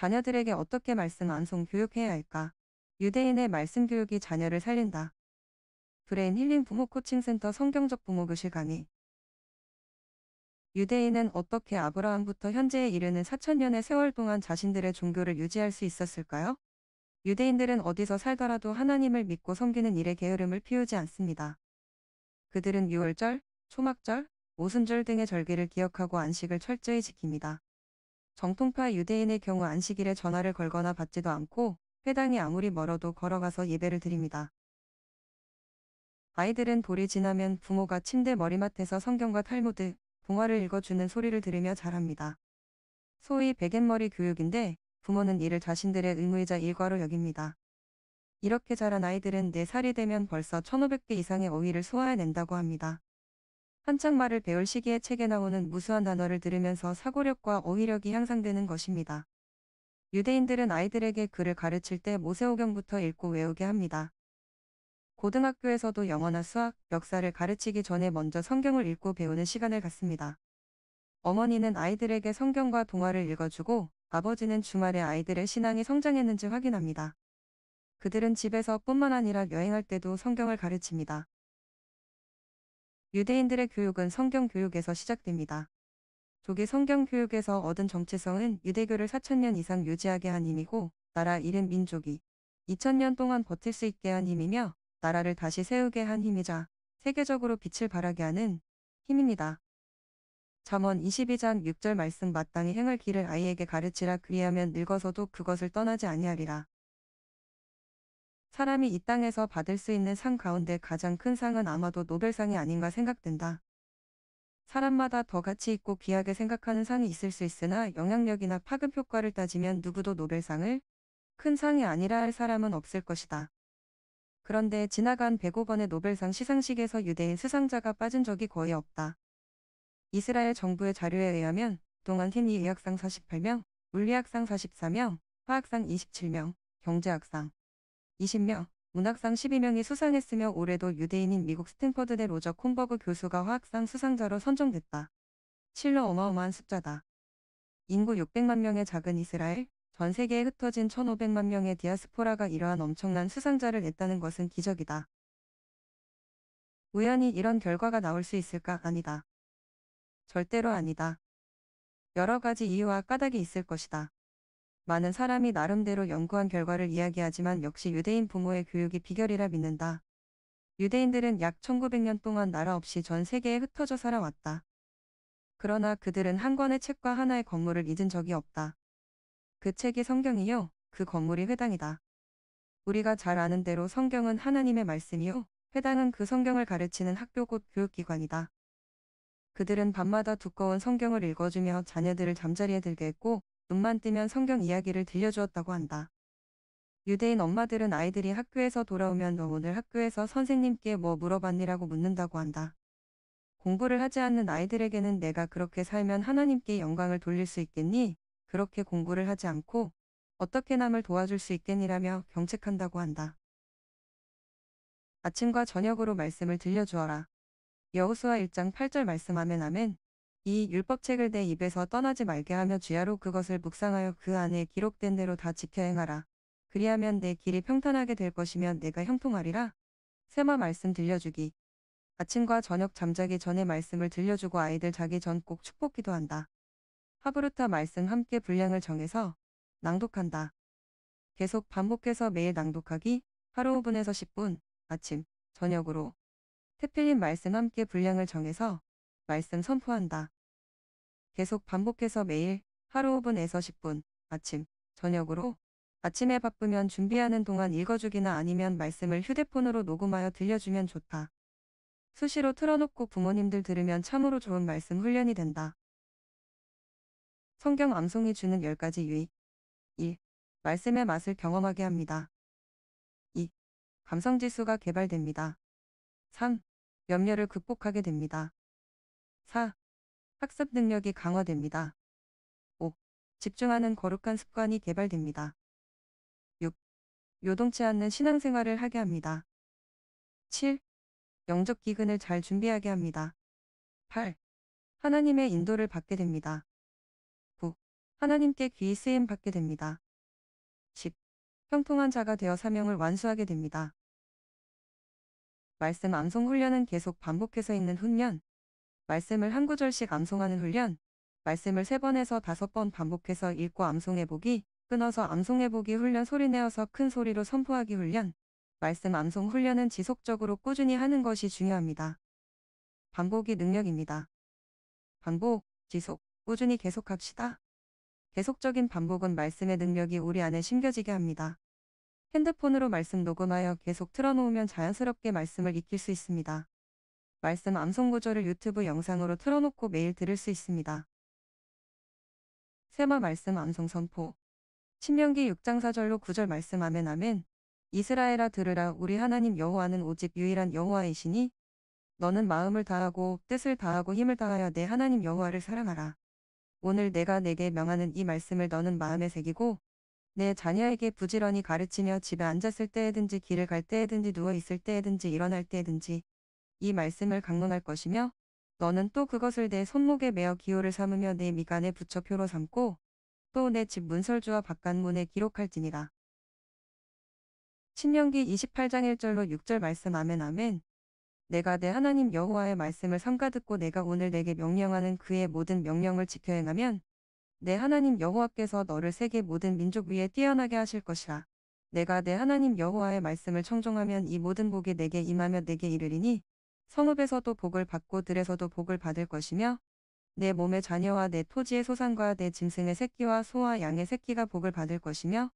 자녀들에게 어떻게 말씀 암송 교육해야 할까? 유대인의 말씀 교육이 자녀를 살린다. 브레인 힐링 부모 코칭 센터 성경적 부모 교실 강의. 유대인은 어떻게 아브라함부터 현재에 이르는 4천년의 세월 동안 자신들의 종교를 유지할 수 있었을까요? 유대인들은 어디서 살더라도 하나님을 믿고 섬기는 일에 게으름을 피우지 않습니다. 그들은 유월절, 초막절, 오순절 등의 절기를 기억하고 안식을 철저히 지킵니다. 정통파 유대인의 경우 안식일에 전화를 걸거나 받지도 않고 회당이 아무리 멀어도 걸어가서 예배를 드립니다. 아이들은 돌이 지나면 부모가 침대 머리맡에서 성경과 탈무드, 동화를 읽어주는 소리를 들으며 자랍니다. 소위 베갯머리 교육인데 부모는 이를 자신들의 의무이자 일과로 여깁니다. 이렇게 자란 아이들은 4살이 되면 벌써 1500개 이상의 어휘를 소화해낸다고 합니다. 한창 말을 배울 시기에 책에 나오는 무수한 단어를 들으면서 사고력과 어휘력이 향상되는 것입니다. 유대인들은 아이들에게 글을 가르칠 때 모세오경부터 읽고 외우게 합니다. 고등학교에서도 영어나 수학, 역사를 가르치기 전에 먼저 성경을 읽고 배우는 시간을 갖습니다. 어머니는 아이들에게 성경과 동화를 읽어주고 아버지는 주말에 아이들의 신앙이 성장했는지 확인합니다. 그들은 집에서 뿐만 아니라 여행할 때도 성경을 가르칩니다. 유대인들의 교육은 성경 교육에서 시작됩니다. 조기 성경 교육에서 얻은 정체성은 유대교를 4천년 이상 유지하게 한 힘이고 나라 이름 민족이 2000년 동안 버틸 수 있게 한 힘이며 나라를 다시 세우게 한 힘이자 세계적으로 빛을 발하게 하는 힘입니다. 잠언 22장 6절 말씀 마땅히 행할 길을 아이에게 가르치라 그리하면 늙어서도 그것을 떠나지 아니하리라. 사람이 이 땅에서 받을 수 있는 상 가운데 가장 큰 상은 아마도 노벨상이 아닌가 생각된다. 사람마다 더 가치 있고 귀하게 생각하는 상이 있을 수 있으나 영향력이나 파급 효과를 따지면 누구도 노벨상을 큰 상이 아니라 할 사람은 없을 것이다. 그런데 지나간 105번의 노벨상 시상식에서 유대인 수상자가 빠진 적이 거의 없다. 이스라엘 정부의 자료에 의하면 그동안 심리의학상 48명, 물리학상 44명, 화학상 27명, 경제학상 20명, 문학상 12명이 수상했으며 올해도 유대인인 미국 스탠퍼드대 로저 콤버그 교수가 화학상 수상자로 선정됐다. 실로 어마어마한 숫자다. 인구 600만 명의 작은 이스라엘, 전 세계에 흩어진 1500만 명의 디아스포라가 이러한 엄청난 수상자를 냈다는 것은 기적이다. 우연히 이런 결과가 나올 수 있을까? 아니다. 절대로 아니다. 여러 가지 이유와 까닭이 있을 것이다. 많은 사람이 나름대로 연구한 결과를 이야기하지만 역시 유대인 부모의 교육이 비결이라 믿는다. 유대인들은 약 1900년 동안 나라 없이 전 세계에 흩어져 살아왔다. 그러나 그들은 한 권의 책과 하나의 건물을 잊은 적이 없다. 그 책이 성경이요, 그 건물이 회당이다. 우리가 잘 아는 대로 성경은 하나님의 말씀이요, 회당은 그 성경을 가르치는 학교 곧 교육기관이다. 그들은 밤마다 두꺼운 성경을 읽어주며 자녀들을 잠자리에 들게 했고 눈만 뜨면 성경 이야기를 들려주었다고 한다. 유대인 엄마들은 아이들이 학교에서 돌아오면 너 오늘 학교에서 선생님께 뭐 물어봤니라고 묻는다고 한다. 공부를 하지 않는 아이들에게는 내가 그렇게 살면 하나님께 영광을 돌릴 수 있겠니? 그렇게 공부를 하지 않고 어떻게 남을 도와줄 수 있겠니라며 경책한다고 한다. 아침과 저녁으로 말씀을 들려주어라. 여호수아 1장 8절 말씀 아멘 아멘. 이 율법책을 내 입에서 떠나지 말게 하며 주야로 그것을 묵상하여 그 안에 기록된 대로 다 지켜 행하라. 그리하면 내 길이 평탄하게 될 것이며 내가 형통하리라. 세마 말씀 들려주기. 아침과 저녁 잠자기 전에 말씀을 들려주고 아이들 자기 전 꼭 축복 기도한다. 하브루타 말씀 함께 분량을 정해서 낭독한다. 계속 반복해서 매일 낭독하기. 하루 5분에서 10분, 아침, 저녁으로. 테필린 말씀 함께 분량을 정해서 말씀 선포한다. 계속 반복해서 매일 하루 5분에서 10분, 아침, 저녁으로. 아침에 바쁘면 준비하는 동안 읽어주기나 아니면 말씀을 휴대폰으로 녹음하여 들려주면 좋다. 수시로 틀어놓고 부모님들 들으면 참으로 좋은 말씀 훈련이 된다. 성경 암송이 주는 10가지 유익. 1. 말씀의 맛을 경험하게 합니다. 2. 감성지수가 개발됩니다. 3. 염려를 극복하게 됩니다. 4. 학습 능력이 강화됩니다. 5. 집중하는 거룩한 습관이 개발됩니다. 6. 요동치 않는 신앙생활을 하게 합니다. 7. 영적 기근을 잘 준비하게 합니다. 8. 하나님의 인도를 받게 됩니다. 9. 하나님께 귀히 쓰임 받게 됩니다. 10. 형통한 자가 되어 사명을 완수하게 됩니다. 말씀 암송 훈련은 계속 반복해서 읽는 훈련. 말씀을 한 구절씩 암송하는 훈련. 말씀을 3번에서 5번 반복해서 읽고 암송해보기, 끊어서 암송해보기 훈련, 소리내어서 큰 소리로 선포하기 훈련. 말씀 암송 훈련은 지속적으로 꾸준히 하는 것이 중요합니다. 반복이 능력입니다. 반복, 지속, 꾸준히 계속합시다. 계속적인 반복은 말씀의 능력이 우리 안에 심겨지게 합니다. 핸드폰으로 말씀 녹음하여 계속 틀어놓으면 자연스럽게 말씀을 익힐 수 있습니다. 말씀 암송 구절을 유튜브 영상으로 틀어놓고 매일 들을 수 있습니다. 세마 말씀 암송 선포. 신명기 6장 4절로 9절 말씀. 아멘 아멘. 이스라엘아 들으라. 우리 하나님 여호와는 오직 유일한 여호와이시니 너는 마음을 다하고 뜻을 다하고 힘을 다하여 내 하나님 여호와를 사랑하라. 오늘 내가 내게 명하는 이 말씀을 너는 마음에 새기고 내 자녀에게 부지런히 가르치며 집에 앉았을 때에든지 길을 갈 때에든지 누워 있을 때에든지 일어날 때에든지 이 말씀을 강론할 것이며 너는 또 그것을 내 손목에 메어 기호를 삼으며 내 미간에 붙여 표로 삼고 또 내 집 문설주와 바깥문에 기록할지니라. 신명기 28장 1절로 6절 말씀. 아멘 아멘. 내가 내 하나님 여호와의 말씀을 삼가 듣고 내가 오늘 내게 명령하는 그의 모든 명령을 지켜 행하면 내 하나님 여호와께서 너를 세계 모든 민족 위에 뛰어나게 하실 것이라. 내가 내 하나님 여호와의 말씀을 청종하면 이 모든 복이 내게 임하며 내게 이르리니 성읍에서도 복을 받고 들에서도 복을 받을 것이며 내 몸의 자녀와 내 토지의 소산과 내 짐승의 새끼와 소와 양의 새끼가 복을 받을 것이며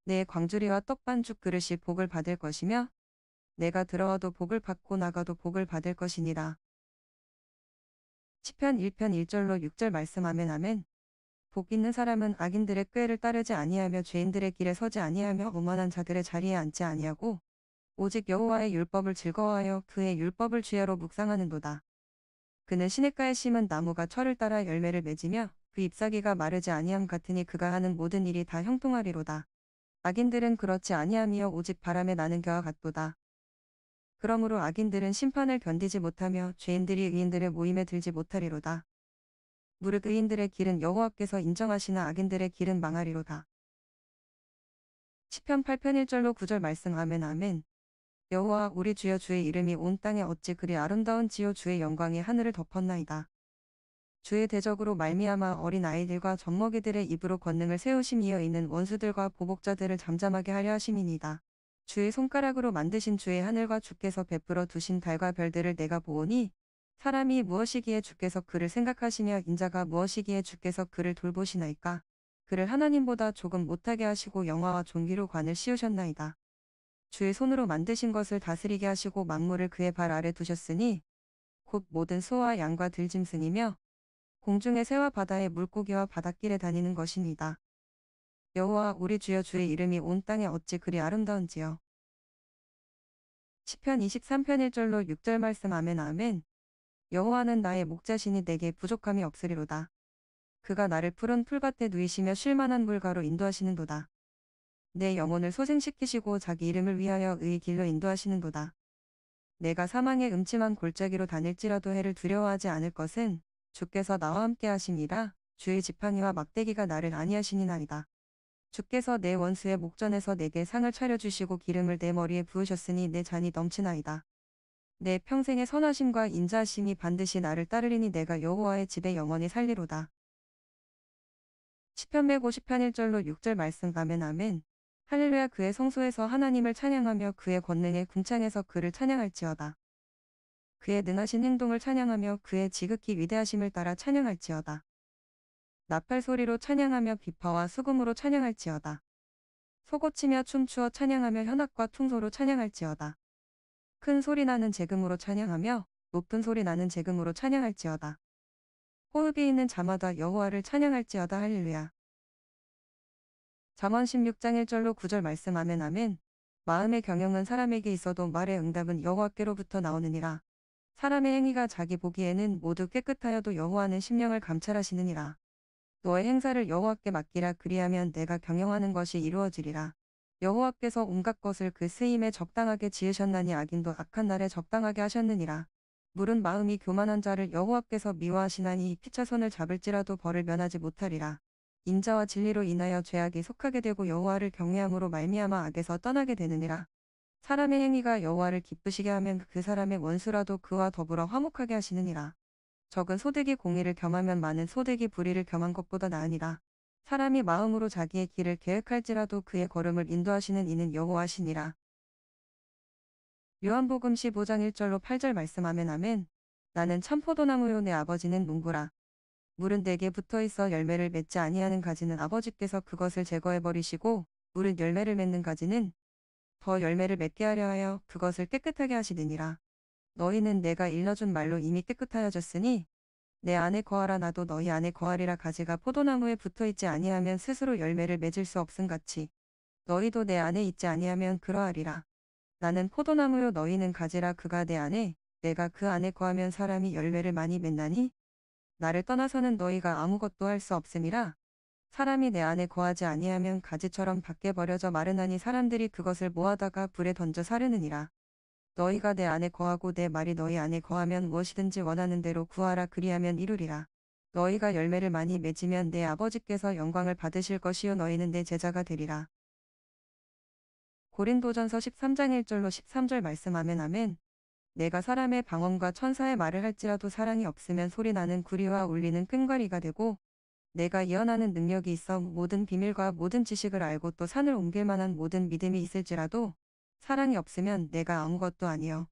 내 광주리와 떡반죽 그릇이 복을 받을 것이며 내가 들어와도 복을 받고 나가도 복을 받을 것이니라. 시편 1편 1절로 6절 말씀. 아멘 아멘. 복 있는 사람은 악인들의 꾀를 따르지 아니하며 죄인들의 길에 서지 아니하며 오만한 자들의 자리에 앉지 아니하고 오직 여호와의 율법을 즐거워하여 그의 율법을 주야로 묵상하는도다. 그는 시냇가에 심은 나무가 철을 따라 열매를 맺으며 그 잎사귀가 마르지 아니함 같으니 그가 하는 모든 일이 다 형통하리로다. 악인들은 그렇지 아니하며 오직 바람에 나는 겨와 같도다. 그러므로 악인들은 심판을 견디지 못하며 죄인들이 의인들의 모임에 들지 못하리로다. 무릇 의인들의 길은 여호와께서 인정하시나 악인들의 길은 망하리로다. 시편 8편 1절로 9절 말씀. 아멘 아멘. 여호와 우리 주여 주의 이름이 온 땅에 어찌 그리 아름다운지요. 주의 영광이 하늘을 덮었나이다. 주의 대적으로 말미암아 어린 아이들과 젖먹이들의 입으로 권능을 세우심이여 이는 원수들과 보복자들을 잠잠하게 하려 하심이니이다. 주의 손가락으로 만드신 주의 하늘과 주께서 베풀어 두신 달과 별들을 내가 보오니 사람이 무엇이기에 주께서 그를 생각하시며 인자가 무엇이기에 주께서 그를 돌보시나이까. 그를 하나님보다 조금 못하게 하시고 영화와 존귀로 관을 씌우셨나이다. 주의 손으로 만드신 것을 다스리게 하시고 만물을 그의 발 아래 두셨으니 곧 모든 소와 양과 들짐승이며 공중의 새와 바다의 물고기와 바닷길에 다니는 것이니이다. 여호와 우리 주여 주의 이름이 온 땅에 어찌 그리 아름다운지요. 시편 23편 1절로 6절 말씀. 아멘 아멘. 여호와는 나의 목자시니 내게 부족함이 없으리로다. 그가 나를 푸른 풀밭에 누이시며 쉴만한 물가로 인도하시는도다. 내 영혼을 소생시키시고 자기 이름을 위하여 의의 길로 인도하시는도다. 내가 사망의 음침한 골짜기로 다닐지라도 해를 두려워하지 않을 것은 주께서 나와 함께 하심이라. 주의 지팡이와 막대기가 나를 안위하시니나이다. 주께서 내 원수의 목전에서 내게 상을 차려주시고 기름을 내 머리에 부으셨으니 내 잔이 넘치나이다. 내 평생의 선하심과 인자하심이 반드시 나를 따르리니 내가 여호와의 집에 영원히 살리로다. 시편 150편 1절로 6절 말씀. 아멘 아멘. 할렐루야. 그의 성소에서 하나님을 찬양하며 그의 권능의 궁창에서 그를 찬양할지어다. 그의 능하신 행동을 찬양하며 그의 지극히 위대하심을 따라 찬양할지어다. 나팔 소리로 찬양하며 비파와 수금으로 찬양할지어다. 소고치며 춤추어 찬양하며 현악과 퉁소로 찬양할지어다. 큰 소리 나는 재금으로 찬양하며 높은 소리 나는 재금으로 찬양할지어다. 호흡이 있는 자마다 여호와를 찬양할지어다. 할렐루야. 잠언 16장 1절로 9절 말씀. 아멘 아멘. 마음의 경영은 사람에게 있어도 말의 응답은 여호와께로부터 나오느니라. 사람의 행위가 자기 보기에는 모두 깨끗하여도 여호와는 심령을 감찰하시느니라. 너의 행사를 여호와께 맡기라. 그리하면 내가 경영하는 것이 이루어지리라. 여호와께서 온갖 것을 그 쓰임에 적당하게 지으셨나니 악인도 악한 날에 적당하게 하셨느니라. 물은 마음이 교만한 자를 여호와께서 미워하시나니 피차손을 잡을지라도 벌을 면하지 못하리라. 인자와 진리로 인하여 죄악에 속하게 되고 여호와를 경외함으로 말미암아 악에서 떠나게 되느니라. 사람의 행위가 여호와를 기쁘시게 하면 그 사람의 원수라도 그와 더불어 화목하게 하시느니라. 적은 소득이 공의를 겸하면 많은 소득이 불의를 겸한 것보다 나으니라. 사람이 마음으로 자기의 길을 계획할지라도 그의 걸음을 인도하시는 이는 여호와시니라. 요한복음 15장 1절로 8절 말씀 아멘 아멘. 나는 참 포도나무요 내 아버지는 농부라. 물은 내게 붙어있어 열매를 맺지 아니하는 가지는 아버지께서 그것을 제거해 버리시고 물은 열매를 맺는 가지는 더 열매를 맺게 하려 하여 그것을 깨끗하게 하시느니라. 너희는 내가 일러준 말로 이미 깨끗하여졌으니 내 안에 거하라 나도 너희 안에 거하리라. 가지가 포도나무에 붙어있지 아니하면 스스로 열매를 맺을 수 없음같이 너희도 내 안에 있지 아니하면 그러하리라. 나는 포도나무요 너희는 가지라. 그가 내 안에 내가 그 안에 거하면 사람이 열매를 많이 맺나니 나를 떠나서는 너희가 아무것도 할 수 없음이라. 사람이 내 안에 거하지 아니하면 가지처럼 밖에 버려져 마르나니 사람들이 그것을 모아다가 불에 던져 사르느니라. 너희가 내 안에 거하고 내 말이 너희 안에 거하면 무엇이든지 원하는 대로 구하라. 그리하면 이루리라. 너희가 열매를 많이 맺으면 내 아버지께서 영광을 받으실 것이요 너희는 내 제자가 되리라. 고린도전서 13장 1절로 13절 말씀 아멘 아멘. 내가 사람의 방언과 천사의 말을 할지라도 사랑이 없으면 소리나는 구리와 울리는 끈거리가 되고 내가 예언하는 능력이 있어 모든 비밀과 모든 지식을 알고 또 산을 옮길 만한 모든 믿음이 있을지라도 사랑이 없으면 내가 아무것도 아니요.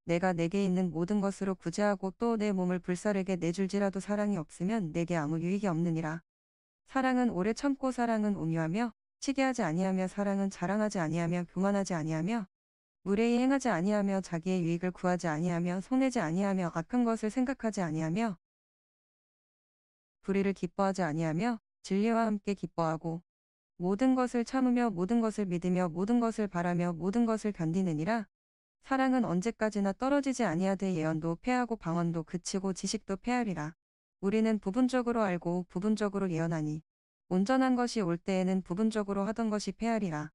내가 내게 있는 모든 것으로 구제하고 또 내 몸을 불사르게 내줄지라도 사랑이 없으면 내게 아무 유익이 없느니라. 사랑은 오래 참고 사랑은 온유하며 치게하지 아니하며 사랑은 자랑하지 아니하며 교만하지 아니하며 무례히 행하지 아니하며 자기의 유익을 구하지 아니하며 속내지 아니하며 악한 것을 생각하지 아니하며 불의를 기뻐하지 아니하며 진리와 함께 기뻐하고 모든 것을 참으며 모든 것을 믿으며 모든 것을 바라며 모든 것을 견디느니라. 사랑은 언제까지나 떨어지지 아니하되 예언도 패하고 방언도 그치고 지식도 패하리라. 우리는 부분적으로 알고 부분적으로 예언하니 온전한 것이 올 때에는 부분적으로 하던 것이 패하리라.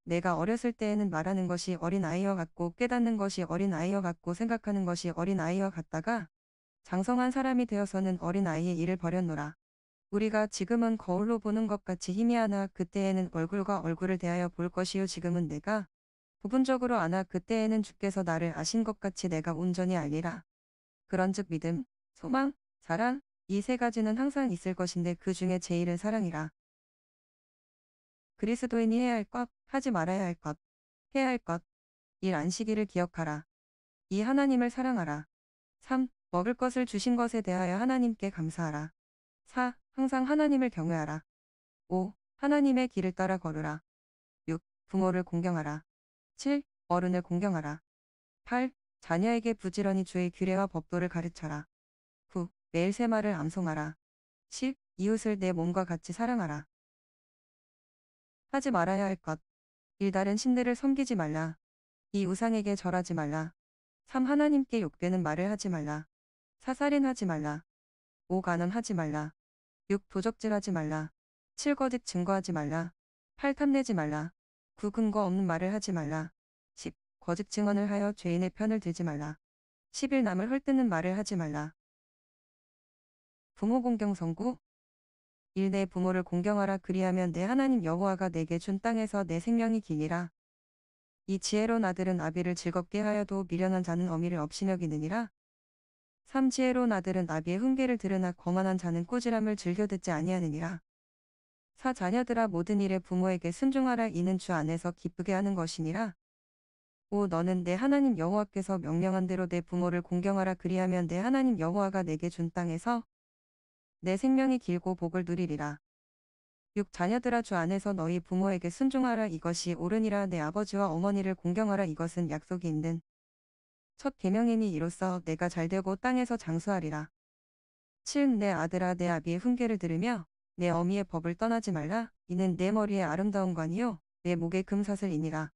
내가 어렸을 때에는 말하는 것이 어린아이와 같고 깨닫는 것이 어린아이와 같고 생각하는 것이 어린아이와 같다가 장성한 사람이 되어서는 어린아이의 일을 버렸노라. 우리가 지금은 거울로 보는 것 같이 희미하나 그때에는 얼굴과 얼굴을 대하여 볼 것이요 지금은 내가 부분적으로 아나 그때에는 주께서 나를 아신 것 같이 내가 온전히 알리라. 그런즉 믿음, 소망, 사랑 이 세 가지는 항상 있을 것인데 그 중에 제일은 사랑이라. 그리스도인이 해야 할 것, 하지 말아야 할 것, 해야 할 것. 1. 안식일을 기억하라. 2. 하나님을 사랑하라. 3. 먹을 것을 주신 것에 대하여 하나님께 감사하라. 4. 항상 하나님을 경외하라. 5. 하나님의 길을 따라 걸으라. 6. 부모를 공경하라. 7. 어른을 공경하라. 8. 자녀에게 부지런히 주의 규례와 법도를 가르쳐라. 9. 매일 새 말을 암송하라. 10. 이웃을 내 몸과 같이 사랑하라. 하지 말아야 할 것. 1. 다른 신들을 섬기지 말라. 2. 우상에게 절하지 말라. 3. 하나님께 욕되는 말을 하지 말라. 4. 살인하지 말라. 5. 간음하지 말라. 6. 도적질하지 말라. 7. 거짓 증거하지 말라. 8. 탐내지 말라. 9. 근거 없는 말을 하지 말라. 10. 거짓 증언을 하여 죄인의 편을 들지 말라. 11. 남을 헐뜯는 말을 하지 말라. 부모 공경 선구. 1. 내 부모를 공경하라. 그리하면 내 하나님 여호와가 내게 준 땅에서 내 생명이 길리라. 2. 지혜로운 아들은 아비를 즐겁게 하여도 미련한 자는 어미를 없이 여기느니라. 3. 지혜로운 아들은 아비의 훈계를 들으나 거만한 자는 꾸지람을 즐겨 듣지 아니하느니라. 4. 자녀들아 모든 일에 부모에게 순종하라. 이는 주 안에서 기쁘게 하는 것이니라. 5. 너는 내 하나님 여호와께서 명령한 대로 내 부모를 공경하라. 그리하면 내 하나님 여호와가 내게 준 땅에서 내 생명이 길고 복을 누리리라. 6. 자녀들아 주 안에서 너희 부모에게 순종하라. 이것이 옳으니라. 내 아버지와 어머니를 공경하라. 이것은 약속이 있는 첫 계명이니 이로써 내가 잘되고 땅에서 장수하리라. 7. 내 아들아 내 아비의 훈계를 들으며 내 어미의 법을 떠나지 말라. 이는 내 머리에 아름다운 관이요 내 목에 금사슬이니라.